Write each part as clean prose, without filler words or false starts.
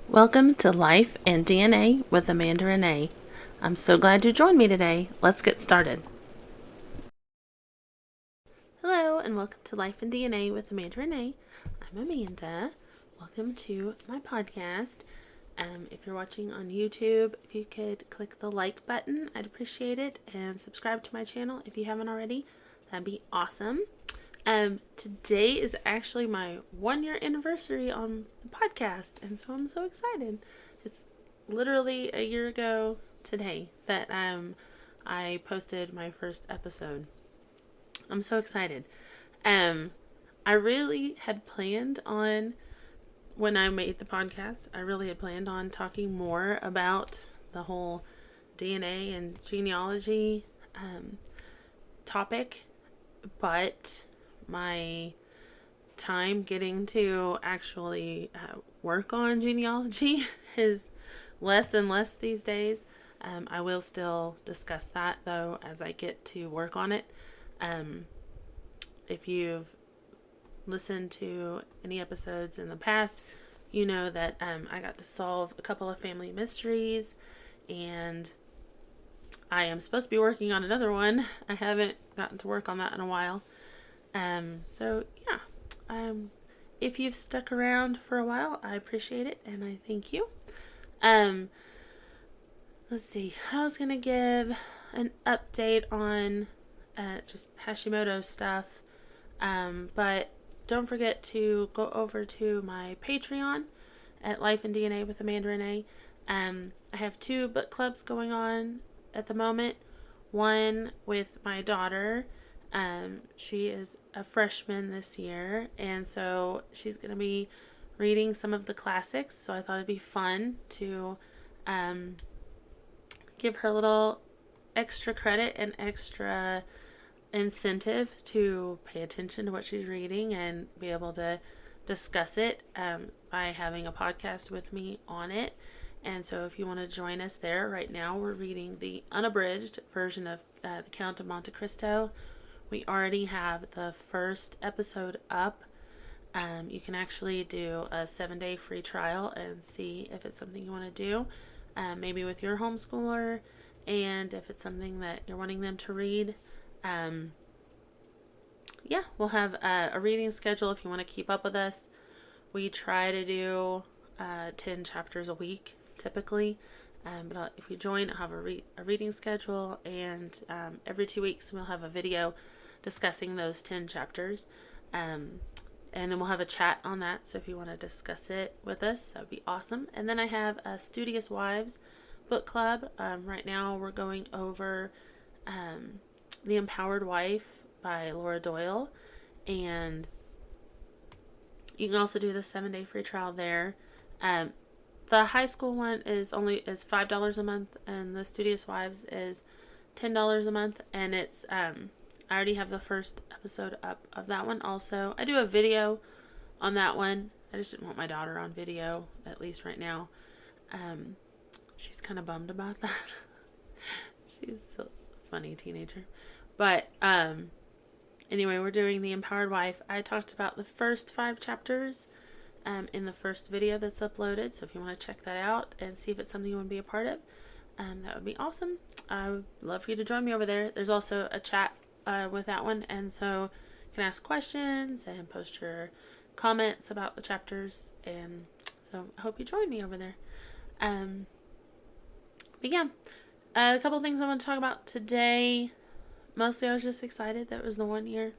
Welcome to Life and DNA with Amanda Renee. I'm so glad you joined me today. Let's get started. Hello, and welcome to Life and DNA with Amanda Renee. I'm Amanda. Welcome to my podcast. If you're watching on YouTube, if you could click the like button, I'd appreciate it. And subscribe to my channel if you haven't already. That'd be awesome. Today is actually my 1 year anniversary on the podcast, and so I'm so excited. It's literally a year ago today that I posted my first episode. I'm so excited. I really had planned on, when I made the podcast, I really had planned on talking more about the whole DNA and genealogy topic, but my time getting to actually work on genealogy is less and less these days. I will still discuss that though as I get to work on it. If you've listened to any episodes in the past, you know that I got to solve a couple of family mysteries, and I am supposed to be working on another one. I haven't gotten to work on that in a while. If you've stuck around for a while, I appreciate it and I thank you. Let's see. I was going to give an update on just Hashimoto stuff. But don't forget to go over to my Patreon at Life and DNA with Amanda Renee. I have 2 book clubs going on at the moment. One with my daughter. She is a freshman this year, and so she's going to be reading some of the classics, so I thought it'd be fun to give her a little extra credit and extra incentive to pay attention to what she's reading and be able to discuss it by having a podcast with me on it. And so if you want to join us there, right now we're reading the unabridged version of The Count of Monte Cristo. We already have the first episode up. You can actually do a 7-day free trial and see if it's something you want to do, maybe with your homeschooler, and if it's something that you're wanting them to read. We'll have a reading schedule if you want to keep up with us. We try to do 10 chapters a week, typically. But if you join, I'll have a reading schedule, and every 2 weeks we'll have a video discussing those 10 chapters. And then we'll have a chat on that, so if you want to discuss it with us, that would be awesome. And then I have a Studious Wives book club. Right now we're going over The Empowered Wife by Laura Doyle, and you can also do the 7-day free trial there. The high school one is $5 a month, and the Studious Wives is $10 a month, and it's I already have the first episode up of that one also. I do a video on that one. I just didn't want my daughter on video, at least right now. She's kind of bummed about that. She's a funny teenager. But anyway, we're doing The Empowered Wife. I talked about the first 5 chapters in the first video that's uploaded. So if you want to check that out and see if it's something you want to be a part of, that would be awesome. I would love for you to join me over there. There's also a chat with that one, and so you can ask questions and post your comments about the chapters, and so I hope you join me over there. A couple things I want to talk about today. Mostly I was just excited that it was the 1 year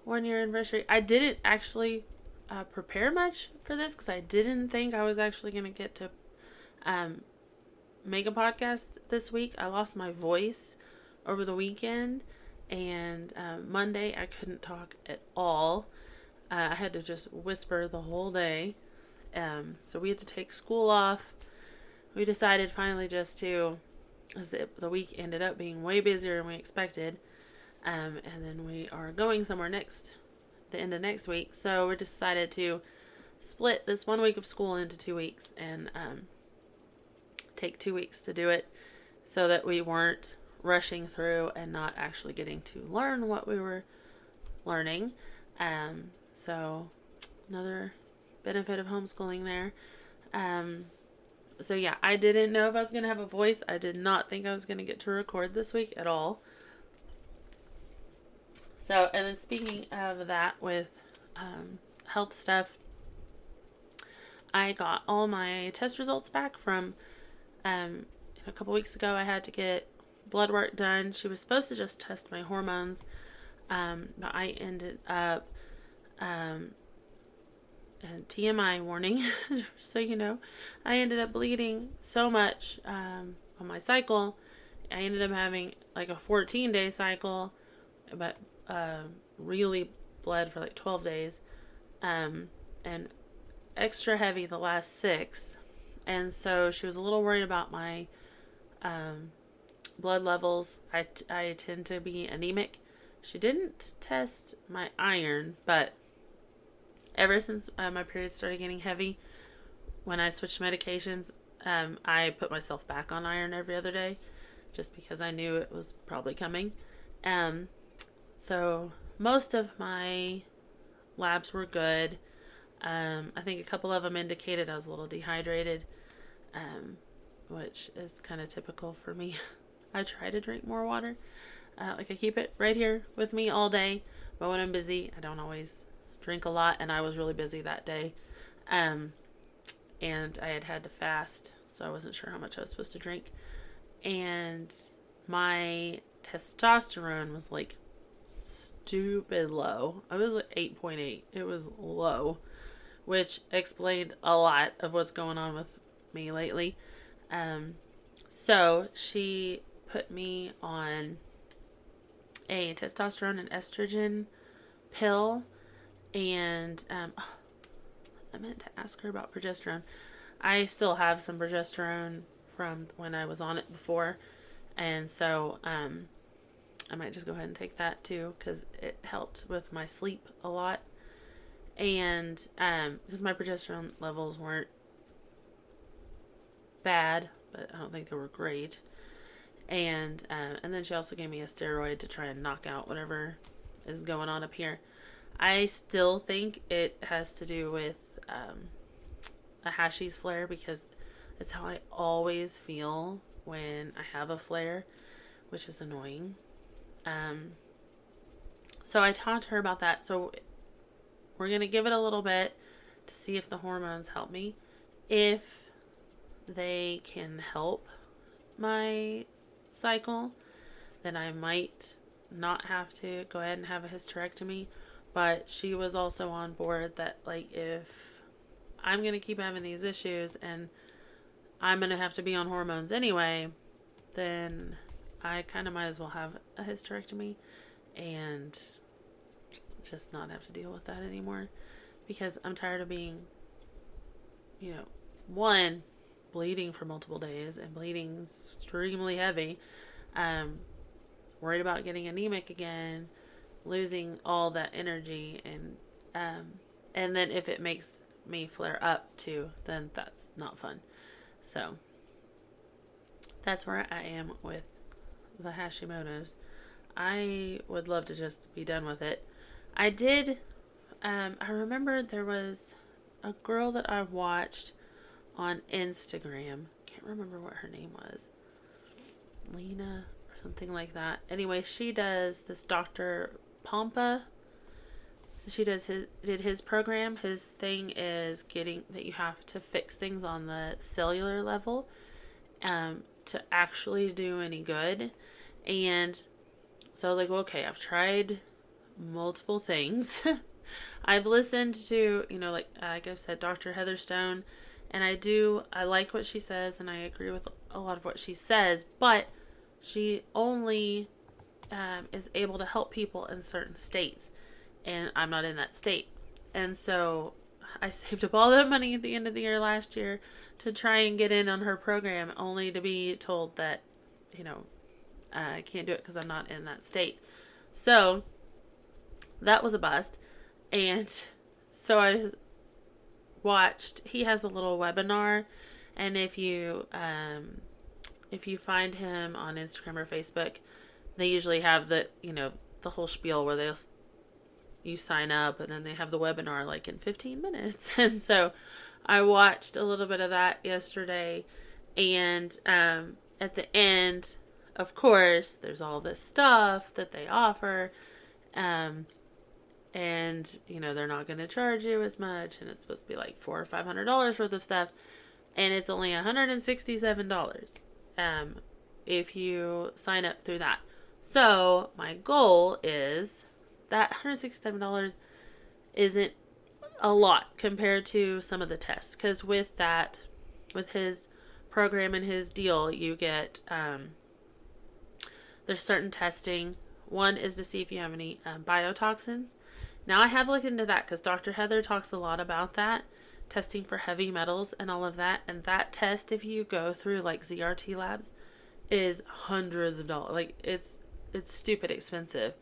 anniversary. I didn't actually prepare much for this because I didn't think I was actually going to get to make a podcast this week. I lost my voice over the weekend, and Monday I couldn't talk at all. I had to just whisper the whole day. So we had to take school off. We decided finally just to, as the week ended up being way busier than we expected. And then we are going somewhere the end of next week. So we decided to split this 1 week of school into 2 weeks and take 2 weeks to do it, so that we weren't rushing through and not actually getting to learn what we were learning. So another benefit of homeschooling there. So yeah, I didn't know if I was going to have a voice. I did not think I was going to get to record this week at all. So, and then speaking of that with health stuff, I got all my test results back from a couple weeks ago. I had to get blood work done. She was supposed to just test my hormones, but I ended up, and TMI warning, so you know, I ended up bleeding so much on my cycle. I ended up having like a 14-day cycle, but really bled for like 12 days, and extra heavy the last 6. And so she was a little worried about my blood levels. I tend to be anemic. She didn't test my iron, but ever since my period started getting heavy, when I switched medications, I put myself back on iron every other day, just because I knew it was probably coming. So most of my labs were good. I think a couple of them indicated I was a little dehydrated, which is kind of typical for me. I try to drink more water. I keep it right here with me all day, but when I'm busy, I don't always drink a lot, and I was really busy that day. And I had to fast, so I wasn't sure how much I was supposed to drink. And my testosterone was like stupid low. I was like 8.8. It was low, which explained a lot of what's going on with me lately. So she put me on a testosterone and estrogen pill, and I meant to ask her about progesterone. I still have some progesterone from when I was on it before, and so I might just go ahead and take that too, because it helped with my sleep a lot. And because my progesterone levels weren't bad, but I don't think they were great. And then she also gave me a steroid to try and knock out whatever is going on up here. I still think it has to do with a Hashimoto's flare, because it's how I always feel when I have a flare, which is annoying. So I talked to her about that. So we're going to give it a little bit to see if the hormones help me. If they can help my cycle, then I might not have to go ahead and have a hysterectomy. But she was also on board that, like, if I'm going to keep having these issues and I'm going to have to be on hormones anyway, then I kind of might as well have a hysterectomy and just not have to deal with that anymore, because I'm tired of being, one, bleeding for multiple days and bleeding extremely heavy, worried about getting anemic again, losing all that energy, and then if it makes me flare up too, then that's not fun. So that's where I am with the Hashimoto's. I would love to just be done with it. I did, I remember there was a girl that I watched on Instagram. Can't remember what her name was. Lena or something like that. Anyway, she does this Dr. Pompa. She did his program. His thing is getting that you have to fix things on the cellular level to actually do any good. And so I was like, well, okay, I've tried multiple things. I've listened to, like I've said, Dr. Heather Stone, and I like what she says, and I agree with a lot of what she says, but she only is able to help people in certain states, and I'm not in that state. And so I saved up all that money at the end of the year last year to try and get in on her program, only to be told that, I can't do it because I'm not in that state. So that was a bust. And so I watched, he has a little webinar, and if you find him on Instagram or Facebook, they usually have the whole spiel where you sign up, and then they have the webinar like in 15 minutes. And so I watched a little bit of that yesterday, and at the end, of course, there's all this stuff that they offer, and they're not going to charge you as much, and it's supposed to be like $400 or $500 worth of stuff, and it's only $167 if you sign up through that. So my goal is that $167 isn't a lot compared to some of the tests, because with his program and his deal, you get there's certain testing. One is to see if you have any biotoxins. Now I have looked into that because Dr. Heather talks a lot about that, testing for heavy metals and all of that. And that test, if you go through like ZRT labs, is hundreds of dollars. Like it's stupid expensive.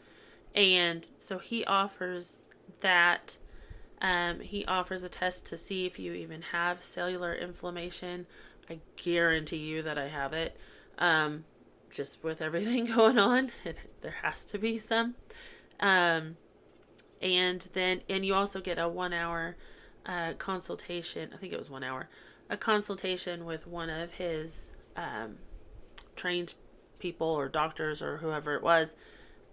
And so he offers that. He offers a test to see if you even have cellular inflammation. I guarantee you that I have it. Just with everything going on, there has to be some. And you also get a 1 hour consultation. I think it was 1 hour. A consultation with one of his trained people or doctors or whoever it was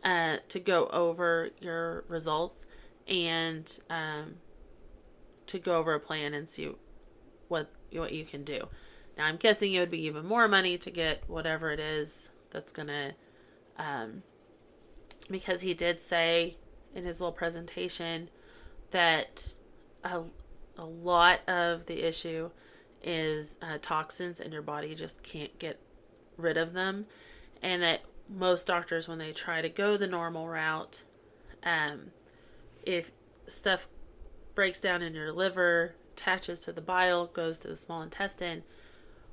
to go over your results and to go over a plan and see what you can do. Now, I'm guessing it would be even more money to get whatever it is that's going to, because he did say in his little presentation that a lot of the issue is toxins, and your body just can't get rid of them, and that most doctors, when they try to go the normal route, if stuff breaks down in your liver, attaches to the bile, goes to the small intestine,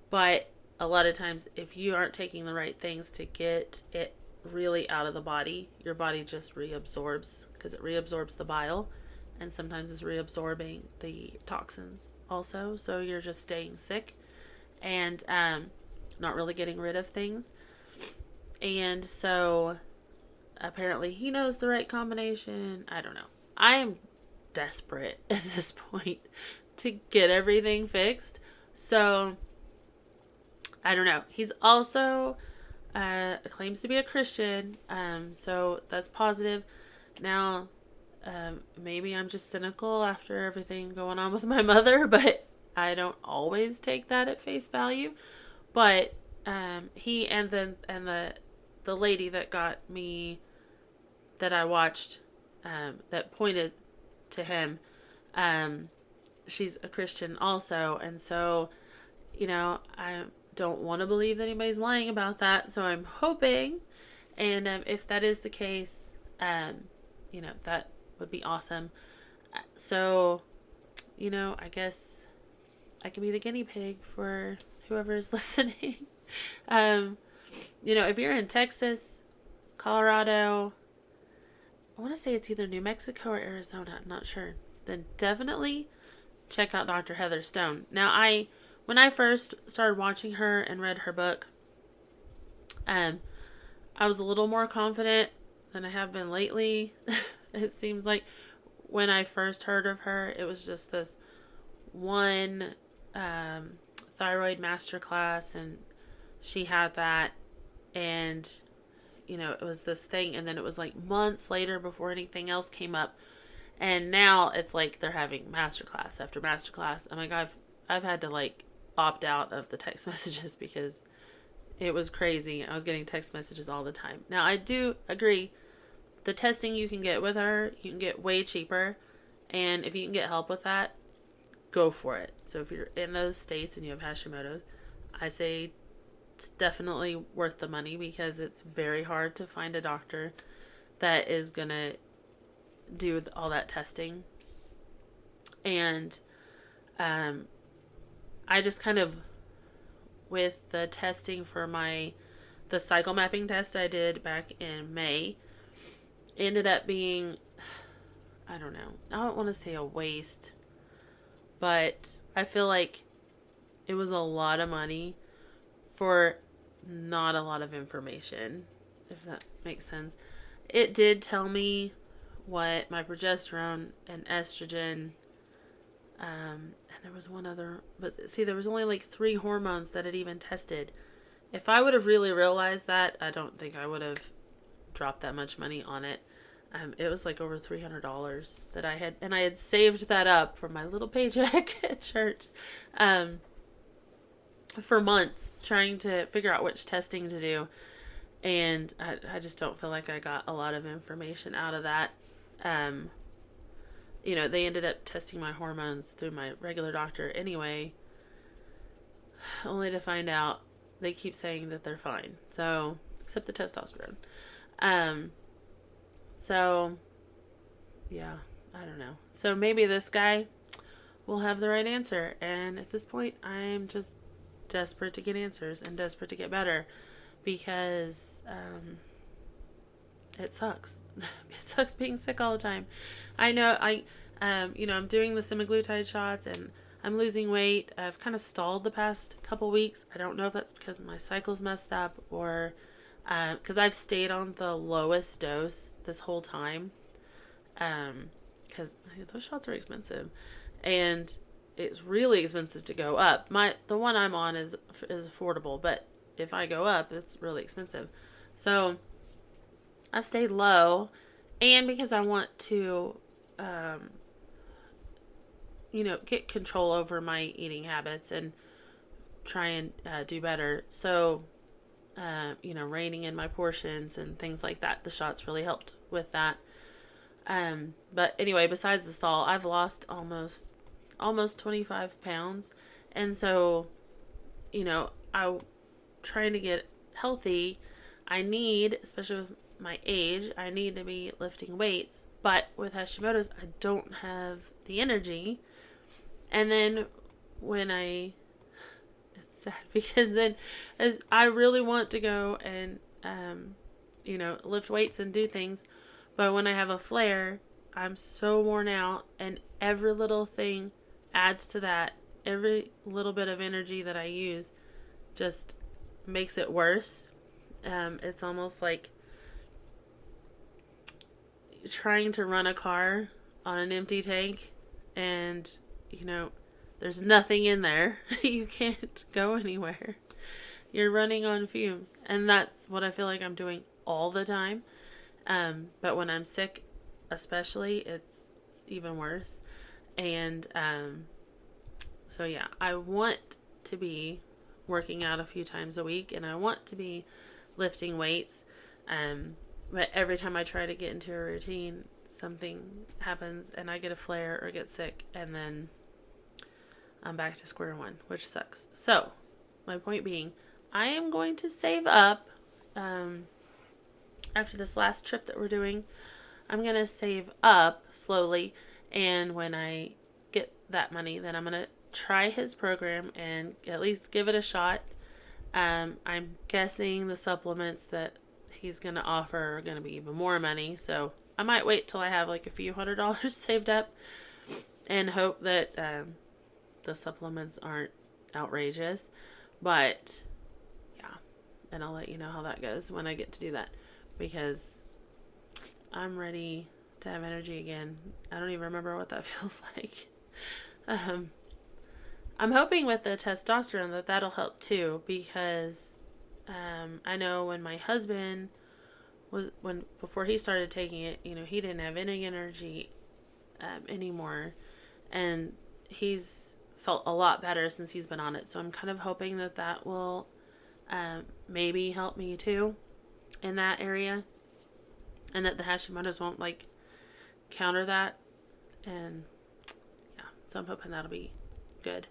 but a lot of times if you aren't taking the right things to get it really out of the body, your body just reabsorbs, because it reabsorbs the bile, and sometimes it's reabsorbing the toxins also, so you're just staying sick and not really getting rid of things. And so apparently he knows the right combination. I don't know. I am desperate at this point to get everything fixed. So I don't know. He's also claims to be a Christian. So that's positive. Now, maybe I'm just cynical after everything going on with my mother, but I don't always take that at face value. But he and the lady that got me, that I watched, that pointed to him, she's a Christian also, and so I don't want to believe that anybody's lying about that, so I'm hoping, and if that is the case, that would be awesome. So I guess I can be the guinea pig for whoever's listening. If you're in Texas, Colorado, I want to say it's either New Mexico or Arizona, I'm not sure, then definitely check out Dr. Heather Stone. Now, when I first started watching her and read her book, I was a little more confident than I have been lately. It seems like when I first heard of her, it was just this one thyroid masterclass, and she had that, and it was this thing, and then it was like months later before anything else came up, and now it's like they're having masterclass after masterclass. I'm like, I've had to like opt out of the text messages because it was crazy. I was getting text messages all the time. Now, I do agree, the testing you can get with her, you can get way cheaper, and if you can get help with that, go for it. So if you're in those states and you have Hashimoto's, I say it's definitely worth the money, because it's very hard to find a doctor that is going to do all that testing. And I just kind of, with the testing for the cycle mapping test I did back in May, ended up being, I don't know, I don't want to say a waste, but I feel like it was a lot of money for not a lot of information, if that makes sense. It did tell me what my progesterone and estrogen And there was one other, but see, there was only like 3 hormones that had even tested. If I would have really realized that, I don't think I would have dropped that much money on it. It was like over $300 that I had, and I had saved that up for my little paycheck at church, for months, trying to figure out which testing to do. And I just don't feel like I got a lot of information out of that. They ended up testing my hormones through my regular doctor anyway, only to find out they keep saying that they're fine. So, except the testosterone. So, yeah, I don't know. So maybe this guy will have the right answer. And at this point, I'm just desperate to get answers and desperate to get better, because it sucks. It sucks being sick all the time. I know I'm doing the semaglutide shots and I'm losing weight. I've kind of stalled the past couple weeks. I don't know if that's because my cycle's messed up or because I've stayed on the lowest dose this whole time. Because those shots are expensive, and it's really expensive to go up. The one I'm on is affordable, but if I go up, it's really expensive. So I've stayed low, and because I want to, get control over my eating habits and try and do better. So, reining in my portions and things like that. The shots really helped with that. But anyway, besides the stall, I've lost almost 25 pounds. And so, I'm trying to get healthy. I need, especially with my age, I need to be lifting weights. But with Hashimoto's, I don't have the energy. And then it's sad because then as I really want to go and, lift weights and do things. But when I have a flare, I'm so worn out, and every little thing adds to that. Every little bit of energy that I use just makes it worse. It's almost like trying to run a car on an empty tank, and, there's nothing in there. You can't go anywhere. You're running on fumes. And that's what I feel like I'm doing all the time. But when I'm sick, especially, it's even worse. And so yeah, I want to be working out a few times a week, and I want to be lifting weights. But every time I try to get into a routine, something happens and I get a flare or get sick, and then I'm back to square one, which sucks. So my point being, I am going to save up. After this last trip that we're doing, I'm going to save up slowly. And when I get that money, then I'm going to try his program and at least give it a shot. I'm guessing the supplements that he's going to offer are going to be even more money. So I might wait till I have like a few $100s saved up and hope that the supplements aren't outrageous. But yeah, and I'll let you know how that goes when I get to do that. Because I'm ready to have energy again. I don't even remember what that feels like. I'm hoping with the testosterone that'll help too, because I know when my husband before he started taking it, he didn't have any energy anymore, and he's felt a lot better since he's been on it. So I'm kind of hoping that will maybe help me too in that area, and that the Hashimoto's won't counter that. And yeah, so I'm hoping that'll be good.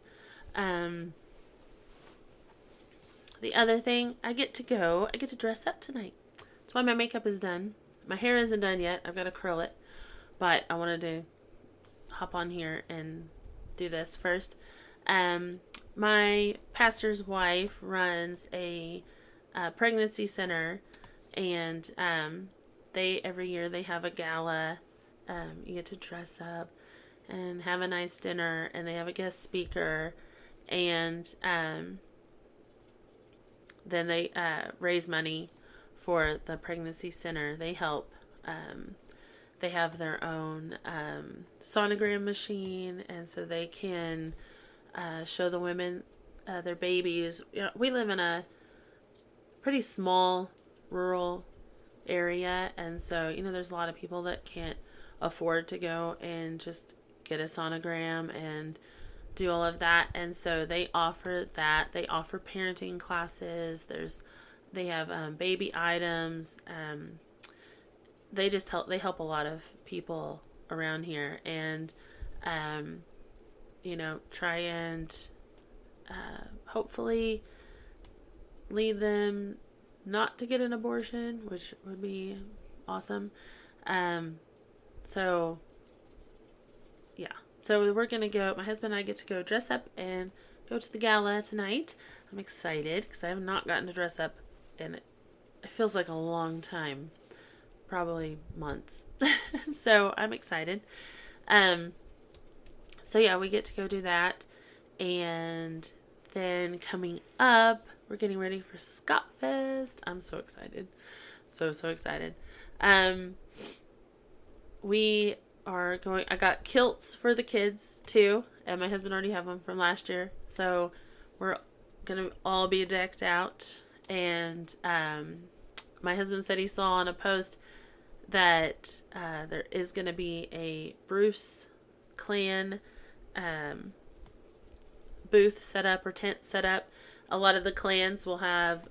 The other thing, I get to dress up tonight. That's why my makeup is done. My hair isn't done yet. I've got to curl it, but I wanted to hop on here and do this first. My pastor's wife runs a pregnancy center, and every year they have a gala. You get to dress up and have a nice dinner, and they have a guest speaker, and then they raise money for the pregnancy center. They help they have their own sonogram machine, and so they can show the women their babies. We live in a pretty small rural area, and so there's a lot of people that can't afford to go and just get a sonogram and do all of that, and so they offer that. They offer parenting classes. They have baby items. They help a lot of people around here, and try and hopefully lead them not to get an abortion, which would be awesome. So we're gonna go. My husband and I get to go dress up and go to the gala tonight. I'm excited because I have not gotten to dress up, and it feels like a long time, probably months. So I'm excited. We get to go do that, and then coming up, we're getting ready for Scott Fest. I'm so excited. So excited. We are going, I got kilts for the kids too, and my husband already have them from last year. So we're going to all be decked out. And my husband said he saw on a post that there is going to be a Bruce clan booth set up or tent set up. A lot of the clans will have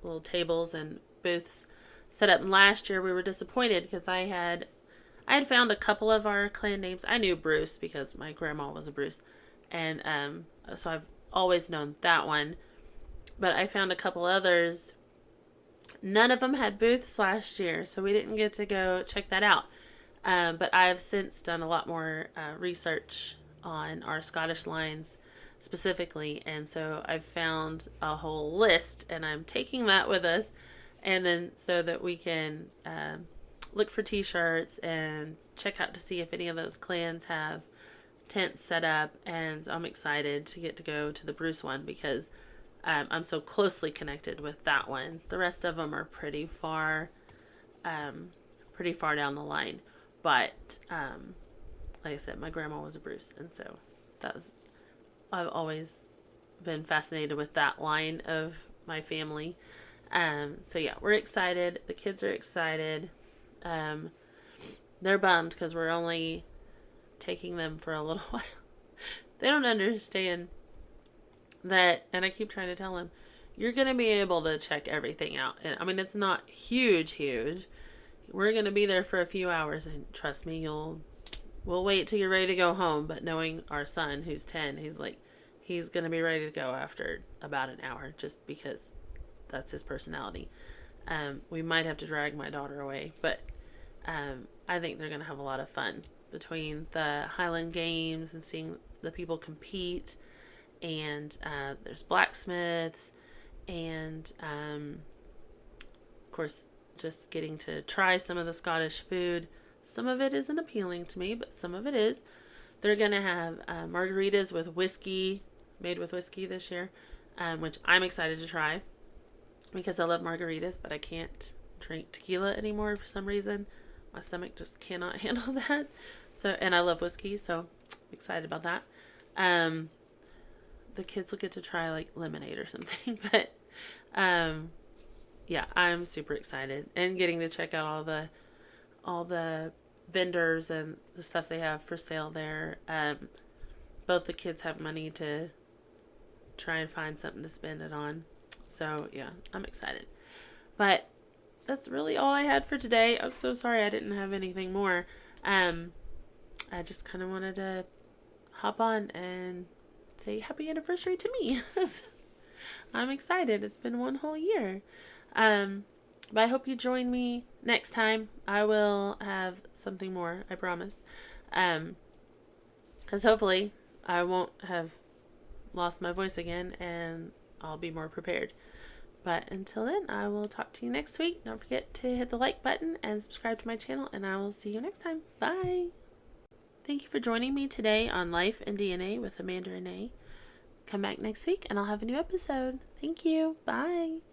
little tables and booths set up. And last year we were disappointed because I had found a couple of our clan names. I knew Bruce because my grandma was a Bruce, and so I've always known that one. But I found a couple others. None of them had booths last year, so we didn't get to go check that out. But I've since done a lot more research on our Scottish lines specifically, and so I've found a whole list, and I'm taking that with us, and then so that we can look for t-shirts and check out to see if any of those clans have tents set up. And I'm excited to get to go to the Bruce one because I'm so closely connected with that one. The rest of them are pretty far down the line, but like I said, my grandma was a Bruce, and so I've always been fascinated with that line of my family. We're excited. The kids are excited. They're bummed because we're only taking them for a little while. They don't understand that, and I keep trying to tell them, you're going to be able to check everything out. And I mean, it's not huge. We're going to be there for a few hours, and trust me, we'll wait till you're ready to go home. But knowing our son, who's 10, he's going to be ready to go after about an hour, just because that's his personality. We might have to drag my daughter away, but I think they're going to have a lot of fun between the Highland Games and seeing the people compete, and there's blacksmiths, and of course just getting to try some of the Scottish food. Some of it isn't appealing to me, but some of it is. They're going to have margaritas with whiskey, made with whiskey this year, which I'm excited to try because I love margaritas, but I can't drink tequila anymore for some reason. My stomach just cannot handle that. And I love whiskey, so I'm excited about that. The kids will get to try like lemonade or something, but I'm super excited, and getting to check out all the vendors and the stuff they have for sale there. Both the kids have money to try and find something to spend it on. So yeah, I'm excited. But that's really all I had for today. I'm so sorry I didn't have anything more. I just kind of wanted to hop on and say happy anniversary to me. I'm excited. It's been one whole year. But I hope you join me next time. I will have something more, I promise. Because hopefully I won't have lost my voice again, and I'll be more prepared. But until then, I will talk to you next week. Don't forget to hit the like button and subscribe to my channel, and I will see you next time. Bye! Thank you for joining me today on Life and DNA with Amanda Renee. Come back next week and I'll have a new episode. Thank you. Bye!